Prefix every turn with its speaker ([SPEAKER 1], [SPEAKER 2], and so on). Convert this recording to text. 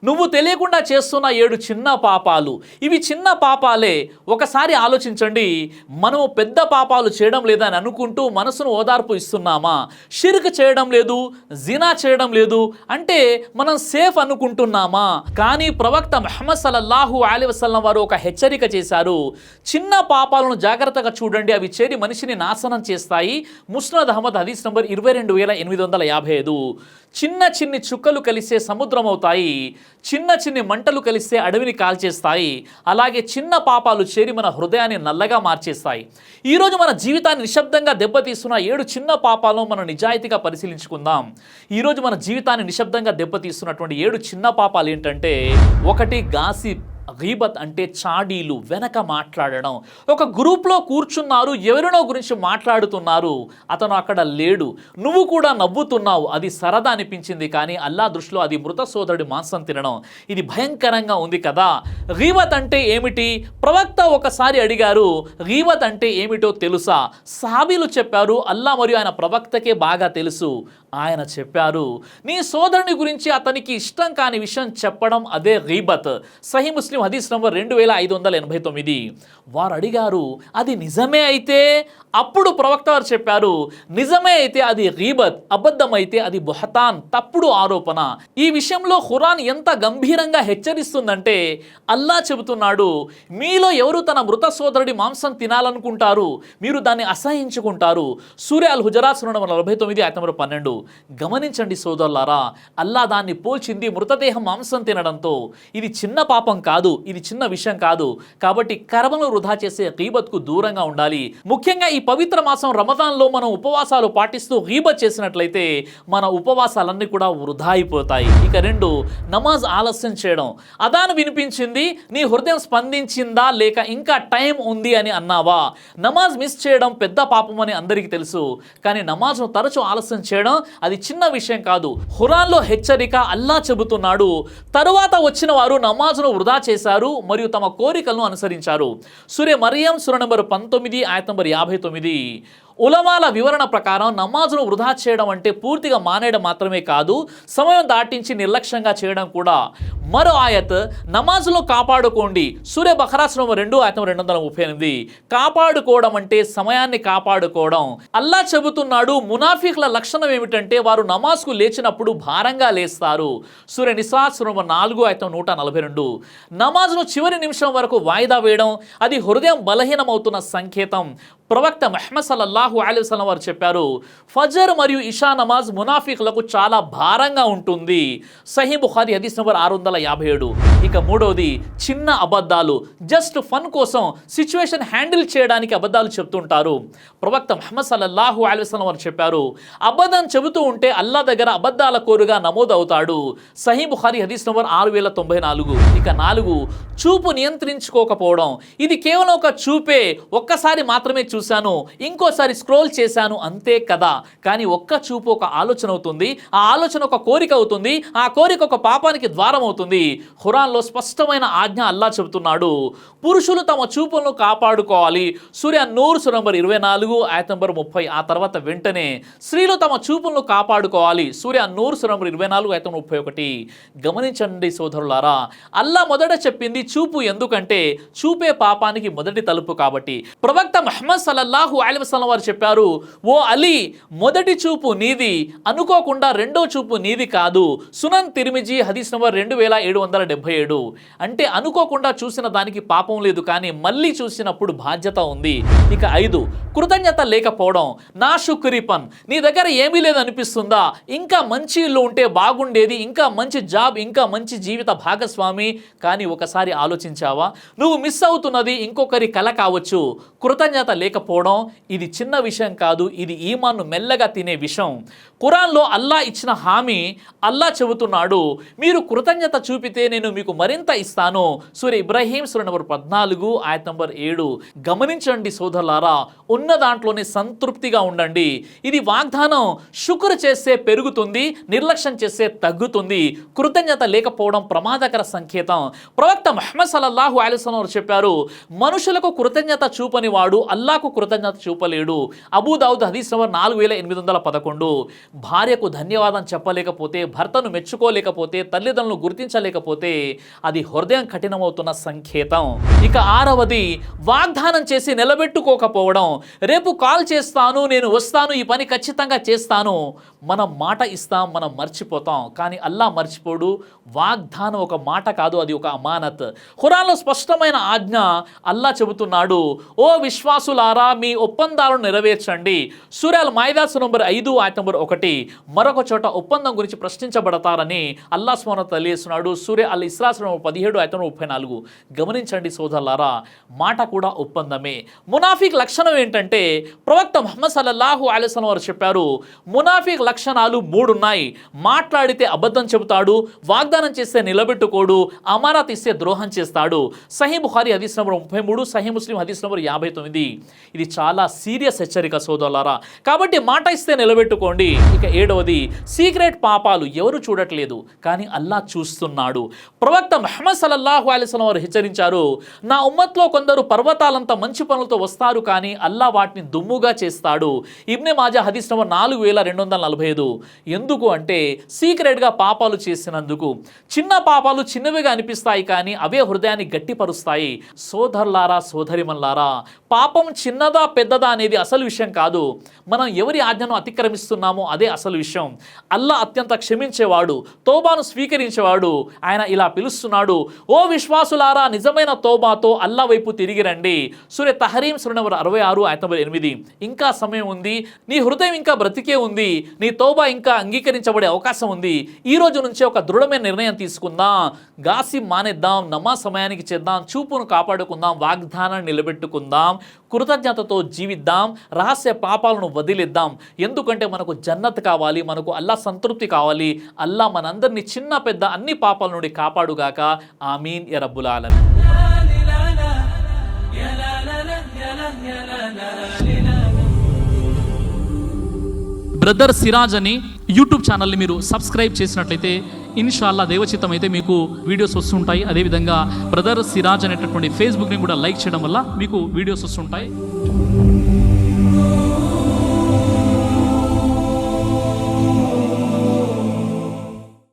[SPEAKER 1] నువ్వు తెలియకుండా చేస్తున్న 7 చిన్న పాపాలు. ఇవి చిన్న పాపాలే. ఒకసారి ఆలోచించండి, మనము పెద్ద పాపాలు చేయడం లేదని అనుకుంటూ మనసును ఓదార్పు ఇస్తున్నామా? షిర్క్ చేయడం లేదు, జినా చేయడం లేదు అంటే మనం సేఫ్ అనుకుంటున్నామా? కానీ ప్రవక్త ముహమ్మద్ సల్లల్లాహు అలైహి వసల్లం వారు ఒక హెచ్చరిక చేశారు. చిన్న పాపాలను జాగ్రత్తగా చూడండి, అవి చేరి మనిషిని నాశనం చేస్తాయి. ముస్నద్ అహ్మద్ హదీస్ నంబర్ 22,855. చిన్న చిన్ని చుక్కలు కలిసే సముద్రం అవుతాయి, చిన్న చిన్ని మంటలు కలిస్తే అడవిని కాల్చేస్తాయి. అలాగే చిన్న పాపాలు చేరి మన హృదయాన్ని నల్లగా మార్చేస్తాయి. ఈరోజు మన జీవితాన్ని నిశ్శబ్దంగా దెబ్బతీస్తున్న 7 చిన్న పాపాలను మనం నిజాయితీగా పరిశీలించుకుందాం. ఈరోజు మన జీవితాన్ని నిశ్శబ్దంగా దెబ్బతీస్తున్నటువంటి 7 చిన్న పాపాలు ఏంటంటే, 1 గాసిప్. గీబత్ అంటే చాడీలు, వెనక మాట్లాడడం. ఒక గ్రూప్లో కూర్చున్నారు, ఎవరినో గురించి మాట్లాడుతున్నారు, అతను అక్కడ లేడు, నువ్వు కూడా నవ్వుతున్నావు, అది సరదా అనిపించింది, కానీ అల్లా దృష్టిలో అది మృత సోదరుడి మాంసం తినడం. ఇది భయంకరంగా ఉంది కదా. గీబత్ అంటే ఏమిటి? ప్రవక్త ఒకసారి అడిగారు, గీబత్ అంటే ఏమిటో తెలుసా? సహాబీలు చెప్పారు, అల్లా మరియు ఆయన ప్రవక్తకే బాగా తెలుసు. ఆయన చెప్పారు, నీ సోదరుని గురించి అతనికి ఇష్టం కాని విషయం చెప్పడం, అదే గీబత్. సహీ ముస్లిం హదీస్ నంబర్ 2589. వారు అడిగారు, అది నిజమే అయితే? అప్పుడు ప్రవక్త వారు చెప్పారు, నిజమే అయితే అది గీబత్, అబద్ధమైతే అది బుహతాన్, తప్పుడు ఆరోపణ. ఈ విషయంలో ఖురాన్ ఎంత గంభీరంగా హెచ్చరిస్తుందంటే, అల్లా చెబుతున్నాడు, మీలో ఎవరు తన మృత సోదరుడి మాంసం తినాలనుకుంటారు, మీరు దాన్ని అసహించుకుంటారు. సూర అల్ హుజరాత్ సూర నంబర్ 49 ఆయత నంబర్ 12. గమనించండి సోదరులారా, అల్లా దాన్ని పోల్చింది మృతదేహం మాంసం తినడంతో. ఇది చిన్న పాపం కాదు, ఇది చిన్న విషయం కాదు. కాబట్టి కర్మను వృధా చేసే గీబత్కు దూరంగా ఉండాలి. ముఖ్యంగా ఈ పవిత్ర మాసం రమదాన్లో మనం ఉపవాసాలు పాటిస్తూ గీబత్ చేసినట్లయితే మన ఉపవాసాలన్నీ కూడా వృధా అయిపోతాయి. ఇక 2, నమాజ్ ఆలస్యం చేయడం. అదాను వినిపించింది, నీ హృదయం స్పందించిందా లేక ఇంకా టైం ఉంది అని అన్నావా? నమాజ్ మిస్ చేయడం పెద్ద పాపం అని అందరికీ తెలుసు, కానీ నమాజ్ను తరచూ ఆలస్యం చేయడం అది చిన్న విషయం కాదు. ఖురాన్లో హెచ్చరిక, అల్లా చెబుతున్నాడు, తరువాత వచ్చిన వారు నమాజ్ను వృధా చేశారు మరియు తమ కోరికలను అనుసరించారు. సూర మరియం సూర నంబర్ 19 ఆయత నంబర్ 59. ఉలమాల వివరణ ప్రకారం నమాజును వృధా చేయడం అంటే పూర్తిగా మానేయడం మాత్రమే కాదు, సమయం దాటించి నిర్లక్ష్యంగా చేయడం కూడా. మరో ఆయత్, నమాజులో కాపాడుకోండి. సూర బఖరా సూర నంబర్ 2 ఆయత 238. కాపాడుకోవడం అంటే సమయాన్ని కాపాడుకోవడం. అల్లా చెబుతున్నాడు, మునాఫిక్ల లక్షణం ఏమిటంటే వారు నమాజ్కు లేచినప్పుడు భారంగా లేస్తారు. సూర నిసా సూర నంబర్ 4 ఆయత 142. నమాజ్ను చివరి నిమిషం వరకు వాయిదా వేయడం, అది హృదయం బలహీనమవుతున్న సంకేతం. ప్రవక్త ముహమ్మద్ సల్లల్లాహు అలైహి వసల్లం వారు చెప్పారు, ఫజర్ మరియు ఇషా నమాజ్ మునాఫికులకు చాలా భారంగా ఉంటుంది. సహీ బుఖారీ హదీస్ నంబర్ 657. ఇక 3వది, చిన్న అబద్ధాలు. జస్ట్ ఫన్ కోసం, సిచ్యువేషన్ హ్యాండిల్ చేయడానికి అబద్ధాలు చెప్తుంటారు. ప్రవక్త ముహమ్మద్ సల్లల్లాహు అలైహి వసల్లం వారు చెప్పారు, అబద్ధం చెబుతూ ఉంటే అల్లా దగ్గర అబద్ధాల కోరుగా నమోదవుతాడు. సహీ బుఖారీ హదీస్ నంబర్ 6094. ఇక 4, చూపు నియంత్రించుకోకపోవడం. ఇది కేవలం ఒక చూపే, ఒక్కసారి మాత్రమే చూశాను, ఇంకోసారి స్క్రోల్ చేశాను అంతే కదా. కానీ ఒక్క చూపు ఒక ఆలోచన అవుతుంది, ఆ ఆలోచన ఒక కోరిక అవుతుంది, ఆ కోరిక ఒక పాపానికి ద్వారం అవుతుంది. ఖురాన్లో స్పష్టమైన ఆజ్ఞ అల్లా చెబుతున్నాడు, పురుషులు తమ చూపులను కాపాడుకోవాలి. సూర నూర్ సూర నంబర్ 24 ఆయత నంబర్ 30. ఆ తర్వాత వెంటనే స్త్రీలు తమ చూపులను కాపాడుకోవాలి. సూర నూర్ సూర నంబర్ 24 ఆయత 31. గమనించండి సోదరులారా, అల్లా మొదట చెప్పింది చూపు, ఎందుకంటే చూపే పాపానికి మొదటి తలుపు కాబట్టి. ప్రవక్త ముహమ్మద్ సల్లల్లాహు అలైహి వసల్లం వారు చెప్పారు, ఓ అలీ, మొదటి చూపు నీది, అనుకోకుండా రెండో చూపు నీది కాదు. సునన్ తిర్మిజీ హదీస్ నంబర్ 2777. అంటే అనుకోకుండా చూసిన దానికి పాపం లేదు, కానీ మళ్ళీ చూసినప్పుడు బాధ్యత ఉంది. ఇక 5, కృతజ్ఞత లేకపోవడం. నా శుక్రిపన్, నీ దగ్గర ఏమీ లేదు అనిపిస్తుందా? ఇంకా మంచి ఇల్లు ఉంటే బాగుండేది, ఇంకా మంచి జాబ్, ఇంకా మంచి జీవిత భాగస్వామి. కానీ ఒకసారి ఆలోచించావా, నువ్వు మిస్ అవుతున్నది ఇంకొకరి కల కావచ్చు. కృతజ్ఞత లేకపోవడం ఇది చిన్న విషయం కాదు, ఇది ఈమాన్ను మెల్లగా తినే విషయం. ఖురాన్లో అల్లా ఇచ్చిన హామీ, అల్లా చెబుతున్నాడు, మీరు కృతజ్ఞత చూపితే నేను మీకు మరింత ఇస్తాను. సూర ఇబ్రాహీం సూర నంబర్ 14 ఆయత నంబర్ 7. గమనించండి సోదరులారా, ఉన్న దాంట్లోనే సంతృప్తిగా ఉండండి. ఇది వాగ్దానం. శుక్ర్ చేస్తే పెరుగుతుంది, నిర్లక్ష్యం చేస్తే తగ్గుతుంది. కృతజ్ఞత లేకపోవడం ప్రమాదకర సంకేతం. ప్రవక్త ముహమ్మద్ సల్లల్లాహు అలైహి వసల్లం చెప్పారు, మనుషులకు కృతజ్ఞత చూపని వాడు అల్లాకు అల్లాకు కృతజ్ఞత చూపలేడు. అబూదావుద్ హదీస్ నంబర్ 4811. భార్యకు ధన్యవాదం చెప్పలేకపోతే, భర్తను మెచ్చుకోలేకపోతే, తల్లిదండ్రులను గుర్తించలేకపోతే అది హృదయం కఠినమవుతున్న సంకేతం. ఇక 6వది వాగ్దానం చేసి నిలబెట్టుకోకపోవడం. రేపు కాల్ చేస్తాను, నేను వస్తాను, ఈ పని ఖచ్చితంగా చేస్తాను. మనం మాట ఇస్తాం, మనం మర్చిపోతాం. కానీ అల్లా మర్చిపోడు. వాగ్దానం ఒక మాట కాదు, అది ఒక అమానత్. ఖురాన్లో స్పష్టమైన ఆజ్ఞ అల్లా చెబుతున్నాడు, ఓ విశ్వాసులారా మీ ఒప్పందాలను నెరవేర్చండి. సూరా అల్ మాయిదా నంబర్ 5 ఆయత నంబర్ 1. మరొక చోట ఒప్పందం గురించి ప్రశ్నించబడతారని అల్లా సుబ్హానహు తెలియజేస్తున్నాడు. సూరా అల్ ఇస్రా నంబర్ 17 ఆయత నంబర్ 34. గమనించండి సోదరులారా, మాట కూడా ఒప్పందమే. మునాఫిక్ లక్షణం ఏంటంటే ప్రవక్త ముహమ్మద్ సల్లల్లాహు అలైహి వసల్లం వారు చెప్పారు, మునాఫిక్ లక్షణాలు 3 ఉన్నాయి. మాట్లాడితే అబద్ధం చెబుతాడు, వాగ్దానం చేస్తే నిలబెట్టుకోడు, అమానత్ ఇస్తే ద్రోహం చేస్తాడు. సహీ బుఖారీ హదీస్ నంబర్ 33, సహీ ముస్లిం హదీస్ నంబర్ 59. ఇది చాలా సీరియస్ హెచ్చరిక సోదరులారా. కాబట్టి మాట ఇస్తే నిలబెట్టుకోండి. ఇక 7వది సీక్రెట్ పాపాలు. ఎవరు చూడట్లేదు కానీ అల్లా చూస్తున్నాడు. ప్రవక్త ముహమ్మద్ సల్లల్లాహు అలైహి వసల్లం వారు హెచ్చరించారు, నా ఉమ్మత్లో కొందరు పర్వతాలంత మంచి పనులతో వస్తారు కానీ అల్లా వాటిని దుమ్ముగా చేస్తాడు. ఇబ్నే మాజా హదీస్ నంబర్ 4245. ఎందుకు అంటే సీక్రెట్గా పాపాలు చేసినందుకు. చిన్న పాపాలు చిన్నవిగా అనిపిస్తాయి కానీ అవే హృదయాన్ని గట్టిపరుస్తాయి. సోదరులారా, సోదరిమల్లారా, పాపం చిన్నదా పెద్దదా అనేది అసలు విషయం కాదు. మనం ఎవరి ఆజ్ఞను అతిక్రమిస్తున్నామో అదే అసలు విషయం. అల్లా అత్యంత క్షమించేవాడు, తోబాను స్వీకరించేవాడు. ఆయన ఇలా పిలుస్తున్నాడు, ఓ విశ్వాసులారా, నిజమైన తోబాతో అల్లా వైపు తిరిగి రండి. సూరా తహరీం సూరా నంబర్ 66 ఆయత నంబర్ 8. ఇంకా సమయం ఉంది, నీ హృదయం ఇంకా బ్రతికే ఉంది, నీ తోబా ఇంకా అంగీకరించబడే అవకాశం ఉంది. ఈ రోజు నుంచే ఒక దృఢమైన నిర్ణయం తీసుకుందాం. గాసిప్ మానేద్దాం, నమాజ్ సమయానికి చేద్దాం, చూపును కాపాడుకుందాం, వాగ్దానాన్ని నిలబెట్టుకుందాం, కృతజ్ఞతతో జీవిద్దాం, రహస్య పాపాలను వదిలిద్దాం. ఎందుకంటే మనకు జన్నత్ కావాలి, మనకు అల్లా సంతృప్తి కావాలి. అల్లా మనందరినీ చిన్న పెద్ద అన్ని పాపాల నుండి కాపాడుగాక. ఆమీన్ యా రబ్బుల్ ఆలమీన్. బ్రదర్ సిరాజ్ అని యూట్యూబ్ ఛానల్ని మీరు సబ్స్క్రైబ్ చేసినట్లయితే ఇన్షాల్లా దేవచిత్తం అయితే మీకు వీడియోస్ వస్తుంటాయి. అదేవిధంగా బ్రదర్ సిరాజ్ అనేటటువంటి ఫేస్బుక్ని కూడా లైక్ చేయడం వల్ల మీకు వీడియోస్ వస్తుంటాయి.